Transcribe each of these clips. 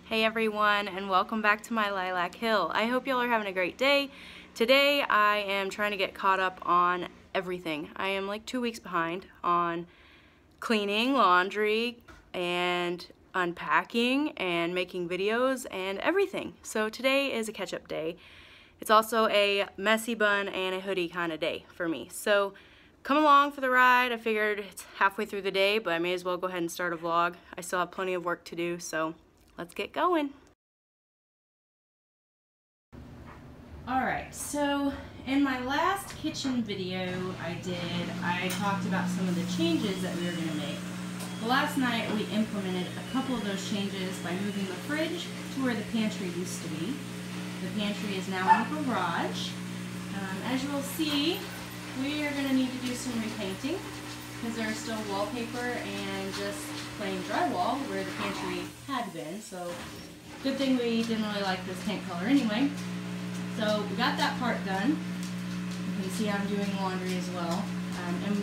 Hey everyone, and welcome back to my Lilac Hill. I hope y'all are having a great day. Today I am trying to get caught up on everything. I am like 2 weeks behind on cleaning, laundry, and unpacking, and making videos, and everything. So today is a catch-up day. It's also a messy bun and a hoodie kind of day for me. So come along for the ride. I figured it's halfway through the day, but I may as well go ahead and start a vlog. I still have plenty of work to do, so let's get going. Alright, so in my last kitchen video I talked about some of the changes that we were going to make. Well, last night we implemented a couple of those changes by moving the fridge to where the pantry used to be. The pantry is now in the garage. As you will see, we are going to need to do some repainting because there's still wallpaper and just plain drywall where the pantry had been. So good thing we didn't really like this paint color anyway. So we got that part done. You can see I'm doing laundry as well. And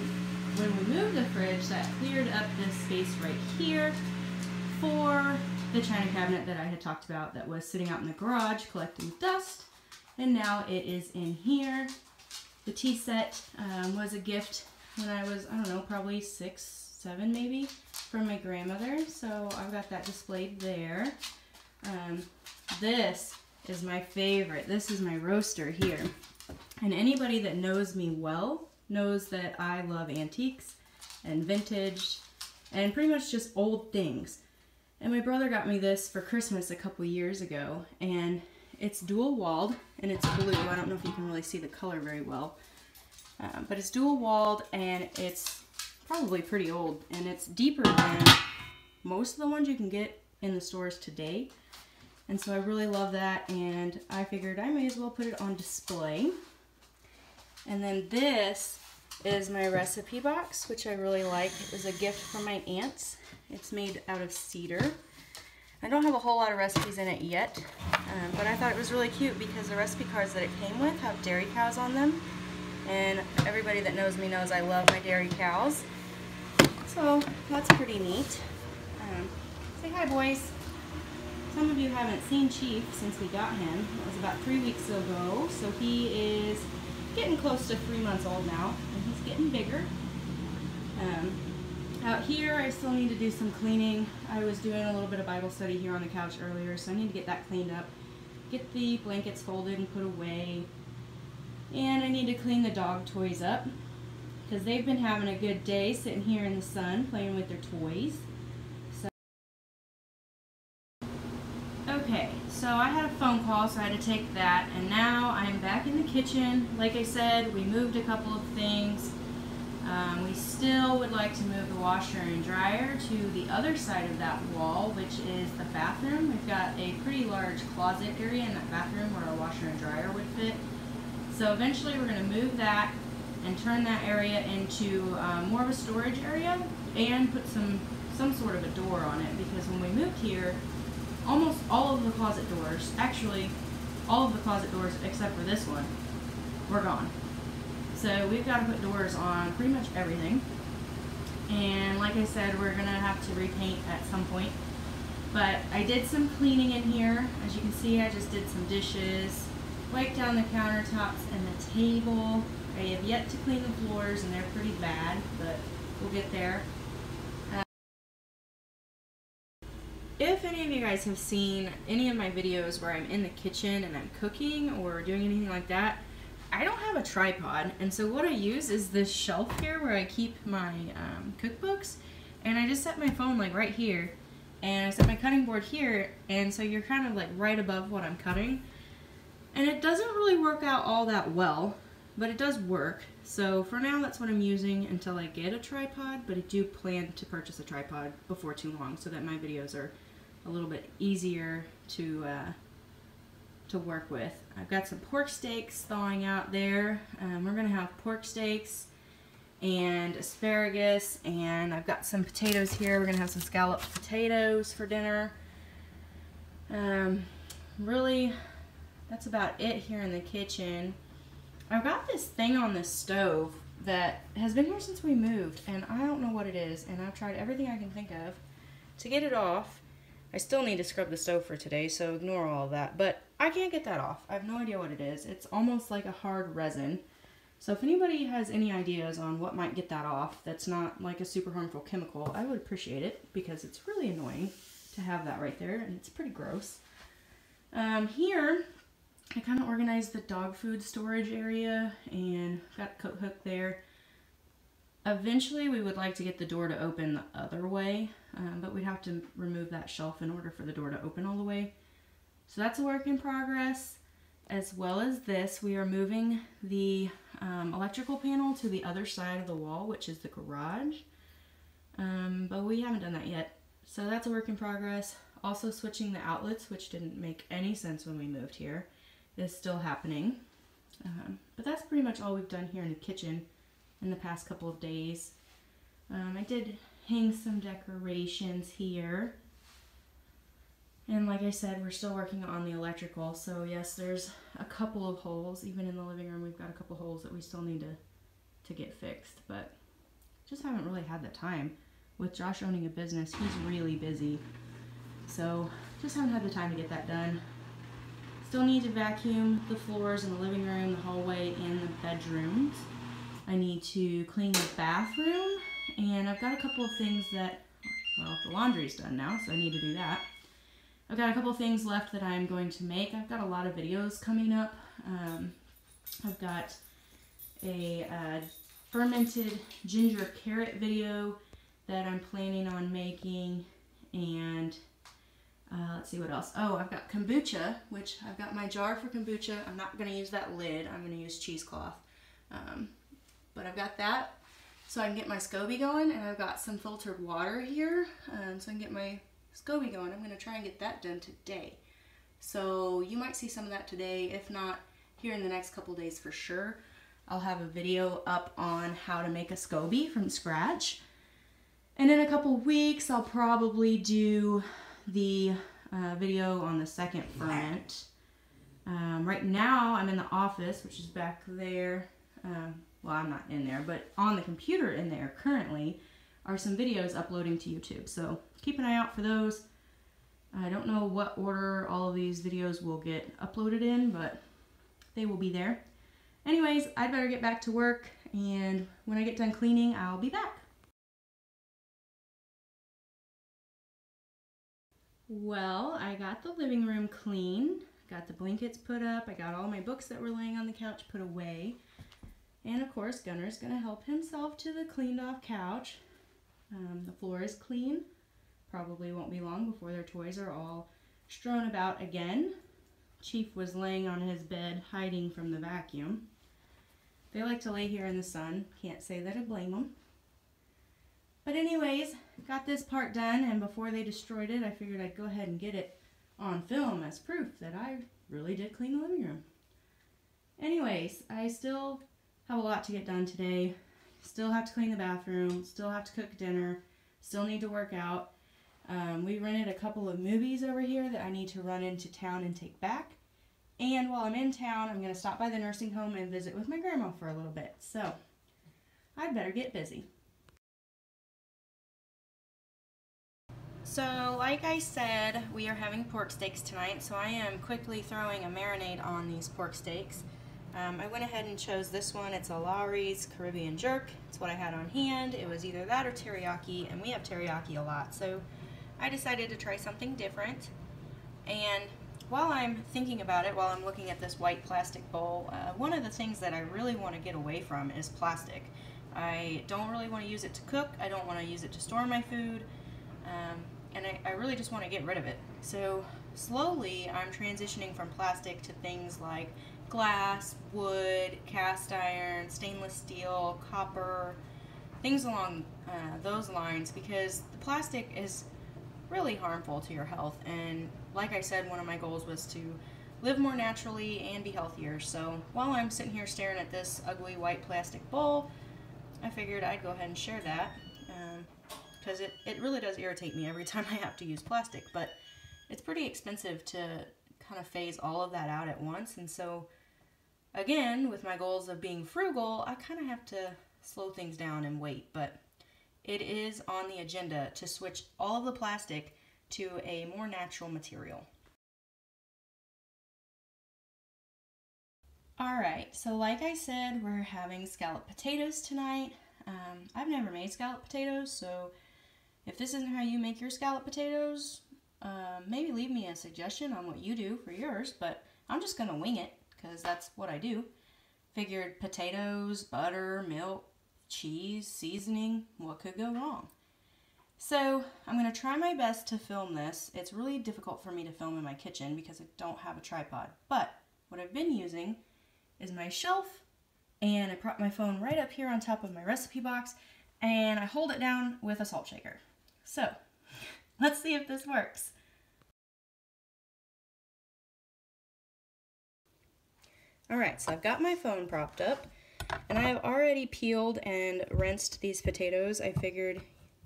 when we moved the fridge, that cleared up this space right here for the china cabinet that I had talked about that was sitting out in the garage collecting dust. And now it is in here. The tea set was a gift when I was, I don't know, probably 6, 7 maybe, from my grandmother. So I've got that displayed there. This is my favorite. This is my roaster here. And anybody that knows me well knows that I love antiques and vintage and pretty much just old things. And my brother got me this for Christmas a couple years ago, and it's dual walled and it's blue. I don't know if you can really see the color very well. But it's dual walled and it's probably pretty old, and it's deeper than most of the ones you can get in the stores today. And so I really love that, and I figured I may as well put it on display. And then this is my recipe box, which I really like. It was a gift from my aunts. It's made out of cedar. I don't have a whole lot of recipes in it yet, but I thought it was really cute because the recipe cards that it came with have dairy cows on them. And everybody that knows me knows I love my dairy cows. So that's pretty neat. Say hi, boys. Some of you haven't seen Chief since we got him. It was about 3 weeks ago, so he is getting close to 3 months old now, and he's getting bigger. Out here, I still need to do some cleaning. I was doing a little bit of Bible study here on the couch earlier, so I need to get that cleaned up, get the blankets folded and put away, and I need to clean the dog toys up because they've been having a good day sitting here in the sun playing with their toys. Okay, so I had a phone call, so I had to take that, and now I'm back in the kitchen. Like I said, we moved a couple of things. We still would like to move the washer and dryer to the other side of that wall, which is the bathroom. We've got a pretty large closet area in that bathroom where a washer and dryer would fit. So eventually we're going to move that and turn that area into more of a storage area and put some sort of a door on it, because when we moved here, almost all of the closet doors, actually all of the closet doors except for this one, were gone. So we've got to put doors on pretty much everything. And like I said, we're going to have to repaint at some point. But I did some cleaning in here. As you can see, I just did some dishes, wiped down the countertops and the table. I have yet to clean the floors, and they're pretty bad, but we'll get there. If any of you guys have seen any of my videos where I'm in the kitchen and I'm cooking or doing anything like that, I don't have a tripod, and so what I use is this shelf here where I keep my cookbooks, and I just set my phone like right here, and I set my cutting board here, and so you're kind of like right above what I'm cutting. And it doesn't really work out all that well, but it does work. So for now, that's what I'm using until I get a tripod, but I do plan to purchase a tripod before too long so that my videos are a little bit easier to work with. I've got some pork steaks thawing out there. We're going to have pork steaks and asparagus, and I've got some potatoes here. We're going to have some scalloped potatoes for dinner. Really, that's about it here in the kitchen. I've got this thing on the stove that has been here since we moved, and I don't know what it is, and I've tried everything I can think of to get it off. I still need to scrub the stove for today, so ignore all of that. But I can't get that off. I have no idea what it is. It's almost like a hard resin. So if anybody has any ideas on what might get that off that's not like a super harmful chemical, I would appreciate it, because it's really annoying to have that right there, and it's pretty gross. Here, I kind of organized the dog food storage area and got a coat hook there. Eventually, we would like to get the door to open the other way, but we'd have to remove that shelf in order for the door to open all the way. So that's a work in progress. As well as this, we are moving the electrical panel to the other side of the wall, which is the garage. But we haven't done that yet. So that's a work in progress. Also switching the outlets, which didn't make any sense when we moved here, is still happening. But that's pretty much all we've done here in the kitchen in the past couple of days. I did hang some decorations here. And like I said, we're still working on the electrical. So yes, there's a couple of holes. Even in the living room, we've got a couple holes that we still need to get fixed. But just haven't really had the time. With Josh owning a business, he's really busy. So just haven't had the time to get that done. Still need to vacuum the floors in the living room, the hallway, and the bedrooms. I need to clean the bathroom. And I've got a couple of things that, well, the laundry's done now, so I need to do that. I've got a couple of things left that I'm going to make. I've got a lot of videos coming up. I've got a fermented ginger carrot video that I'm planning on making, and let's see what else. Oh, I've got kombucha, which I've got my jar for kombucha. I'm not going to use that lid. I'm going to use cheesecloth. But I've got that so I can get my SCOBY going, and I've got some filtered water here so I can get my SCOBY going. I'm going to try and get that done today. So you might see some of that today. If not, here in the next couple days for sure. I'll have a video up on how to make a SCOBY from scratch. And in a couple weeks, I'll probably do the video on the second ferment. Right now, I'm in the office, which is back there. Well, I'm not in there, but on the computer in there currently are some videos uploading to YouTube. So keep an eye out for those. I don't know what order all of these videos will get uploaded in, but they will be there. Anyways, I'd better get back to work, and when I get done cleaning, I'll be back. Well, I got the living room clean, got the blankets put up, I got all my books that were laying on the couch put away, and of course Gunner's gonna help himself to the cleaned off couch. The floor is clean. Probably won't be long before their toys are all strewn about again. Chief was laying on his bed hiding from the vacuum. They like to lay here in the sun. Can't say that I blame them. But anyways, got this part done, and before they destroyed it, I figured I'd go ahead and get it on film as proof that I really did clean the living room. Anyways, I still have a lot to get done today. Still have to clean the bathroom, still have to cook dinner, still need to work out. We rented a couple of movies over here that I need to run into town and take back. And while I'm in town, I'm going to stop by the nursing home and visit with my grandma for a little bit. So, I'd better get busy. So, like I said, we are having pork steaks tonight, so I am quickly throwing a marinade on these pork steaks. I went ahead and chose this one. It's a Lawry's Caribbean Jerk. It's what I had on hand. It was either that or teriyaki, and we have teriyaki a lot, so I decided to try something different. And while I'm thinking about it, while I'm looking at this white plastic bowl, one of the things that I really want to get away from is plastic. I don't really want to use it to cook. I don't want to use it to store my food. And I really just want to get rid of it. So slowly I'm transitioning from plastic to things like glass, wood, cast iron, stainless steel, copper, things along those lines, because the plastic is really harmful to your health. And like I said, one of my goals was to live more naturally and be healthier. So while I'm sitting here staring at this ugly white plastic bowl, I figured I'd go ahead and share that. Because it really does irritate me every time I have to use plastic, but it's pretty expensive to kind of phase all of that out at once. And so again, with my goals of being frugal, I kind of have to slow things down and wait. But it is on the agenda to switch all of the plastic to a more natural material. Alright, so like I said, we're having scalloped potatoes tonight. I've never made scalloped potatoes, so if this isn't how you make your scalloped potatoes, maybe leave me a suggestion on what you do for yours, but I'm just going to wing it because that's what I do. Figured potatoes, butter, milk, cheese, seasoning, what could go wrong? So I'm going to try my best to film this. It's really difficult for me to film in my kitchen because I don't have a tripod, but what I've been using is my shelf, and I prop my phone right up here on top of my recipe box, and I hold it down with a salt shaker. So let's see if this works. Alright, so I've got my phone propped up, and I have already peeled and rinsed these potatoes. I figured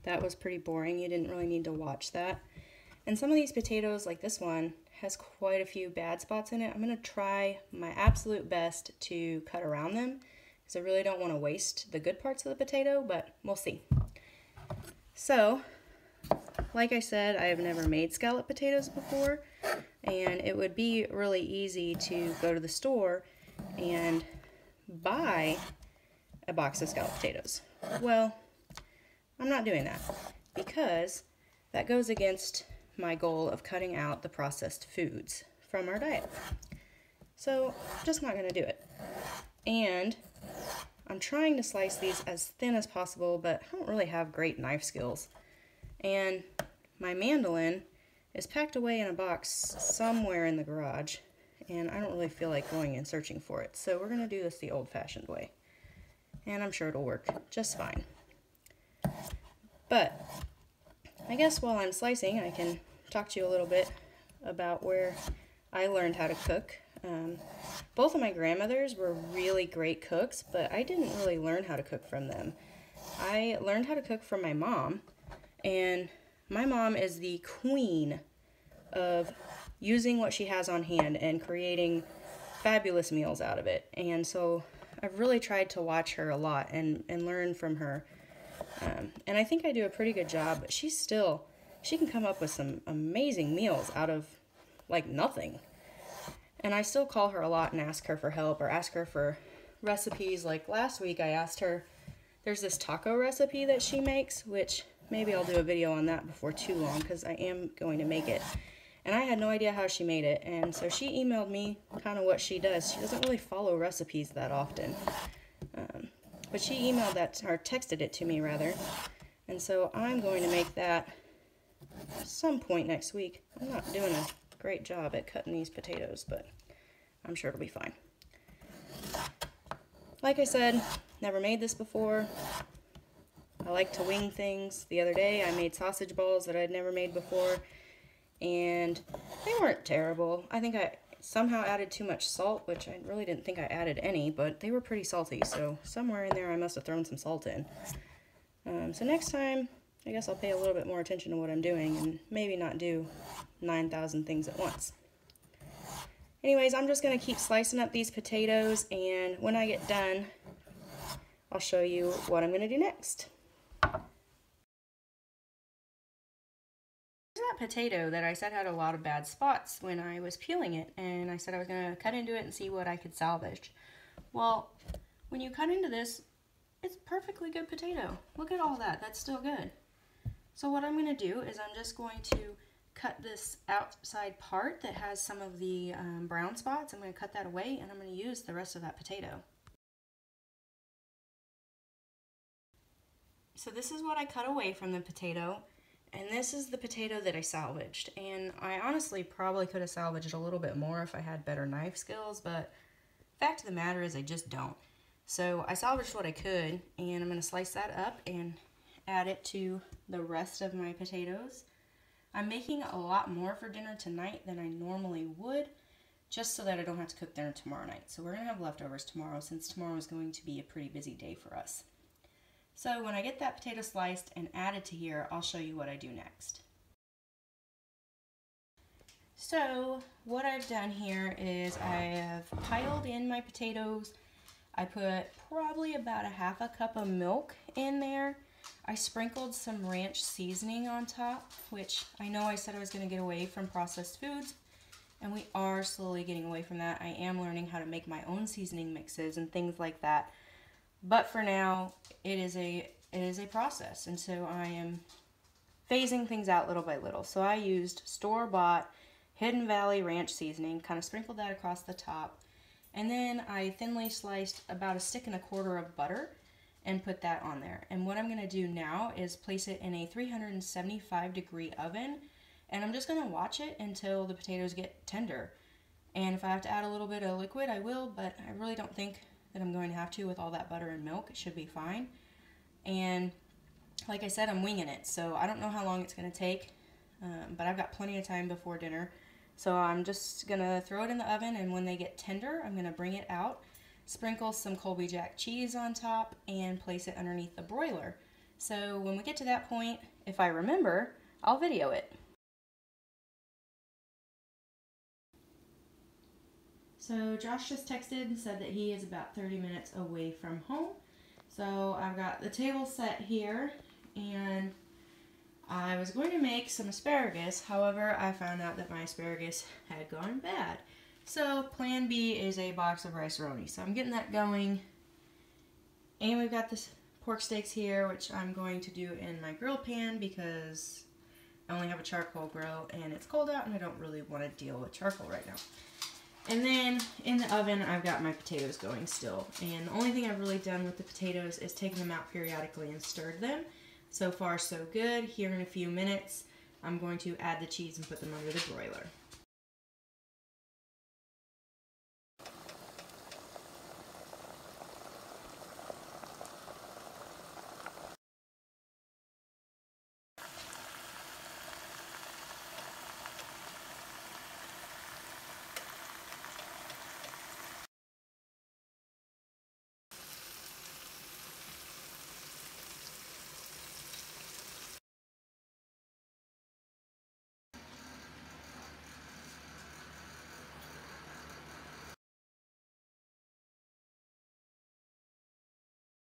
that was pretty boring. You didn't really need to watch that. And some of these potatoes, like this one, has quite a few bad spots in it. I'm going to try my absolute best to cut around them because I really don't want to waste the good parts of the potato, but we'll see. So, like I said, I have never made scalloped potatoes before, and it would be really easy to go to the store and buy a box of scalloped potatoes. Well, I'm not doing that because that goes against my goal of cutting out the processed foods from our diet. So I'm just not going to do it. And I'm trying to slice these as thin as possible, but I don't really have great knife skills. And my mandolin is packed away in a box somewhere in the garage, and I don't really feel like going and searching for it. So we're going to do this the old-fashioned way. And I'm sure it'll work just fine. But I guess while I'm slicing, I can talk to you a little bit about where I learned how to cook. Both of my grandmothers were really great cooks, but I didn't really learn how to cook from them. I learned how to cook from my mom, and my mom is the queen of using what she has on hand and creating fabulous meals out of it. And so I've really tried to watch her a lot and learn from her. And I think I do a pretty good job, but she can come up with some amazing meals out of, like, nothing. And I still call her a lot and ask her for help or ask her for recipes. Like last week I asked her, there's this taco recipe that she makes, which maybe I'll do a video on that before too long because I am going to make it. And I had no idea how she made it, and so she emailed me kind of what she does. She doesn't really follow recipes that often. But she emailed that, or texted it to me rather, and so I'm going to make that some point next week. I'm not doing a great job at cutting these potatoes, but I'm sure it'll be fine. Like I said, never made this before. I like to wing things. The other day I made sausage balls that I'd never made before, and they weren't terrible. I think I somehow added too much salt, which I really didn't think I added any, but they were pretty salty, so somewhere in there I must have thrown some salt in. So next time, I guess I'll pay a little bit more attention to what I'm doing and maybe not do 9,000 things at once. Anyways, I'm just going to keep slicing up these potatoes, and when I get done, I'll show you what I'm going to do next. That potato that I said had a lot of bad spots when I was peeling it, and I said I was going to cut into it and see what I could salvage. Well, when you cut into this, it's a perfectly good potato. Look at all that. That's still good. So what I'm going to do is I'm just going to cut this outside part that has some of the brown spots. I'm going to cut that away, and I'm going to use the rest of that potato. So this is what I cut away from the potato. And this is the potato that I salvaged, and I honestly probably could have salvaged a little bit more if I had better knife skills, but the fact of the matter is I just don't. So I salvaged what I could, and I'm going to slice that up and add it to the rest of my potatoes. I'm making a lot more for dinner tonight than I normally would, just so that I don't have to cook dinner tomorrow night. So we're going to have leftovers tomorrow, since tomorrow is going to be a pretty busy day for us. So when I get that potato sliced and added to here, I'll show you what I do next. So what I've done here is I have piled in my potatoes. I put probably about a half a cup of milk in there. I sprinkled some ranch seasoning on top, which I know I said I was going to get away from processed foods, and we are slowly getting away from that. I am learning how to make my own seasoning mixes and things like that. But for now, it is a process, and so I am phasing things out little by little. So I used store-bought Hidden Valley ranch seasoning, kind of sprinkled that across the top, and then I thinly sliced about 1.25 sticks of butter and put that on there. And what I'm going to do now is place it in a 375-degree oven, and I'm just going to watch it until the potatoes get tender. And if I have to add a little bit of liquid, I will, but I really don't think that I'm going to have to with all that butter and milk. It should be fine. And like I said, I'm winging it, so I don't know how long it's going to take, but I've got plenty of time before dinner. So I'm just going to throw it in the oven, and when they get tender, I'm going to bring it out, sprinkle some Colby Jack cheese on top, and place it underneath the broiler. So when we get to that point, if I remember, I'll video it. So Josh just texted and said that he is about 30 minutes away from home. So I've got the table set here, and I was going to make some asparagus. However, I found out that my asparagus had gone bad. So plan B is a box of rice-a-roni. So I'm getting that going. And we've got this pork steaks here, which I'm going to do in my grill pan because I only have a charcoal grill and it's cold out and I don't really want to deal with charcoal right now. And then in the oven, I've got my potatoes going still. And the only thing I've really done with the potatoes is taken them out periodically and stirred them. So far, so good. Here in a few minutes, I'm going to add the cheese and put them under the broiler.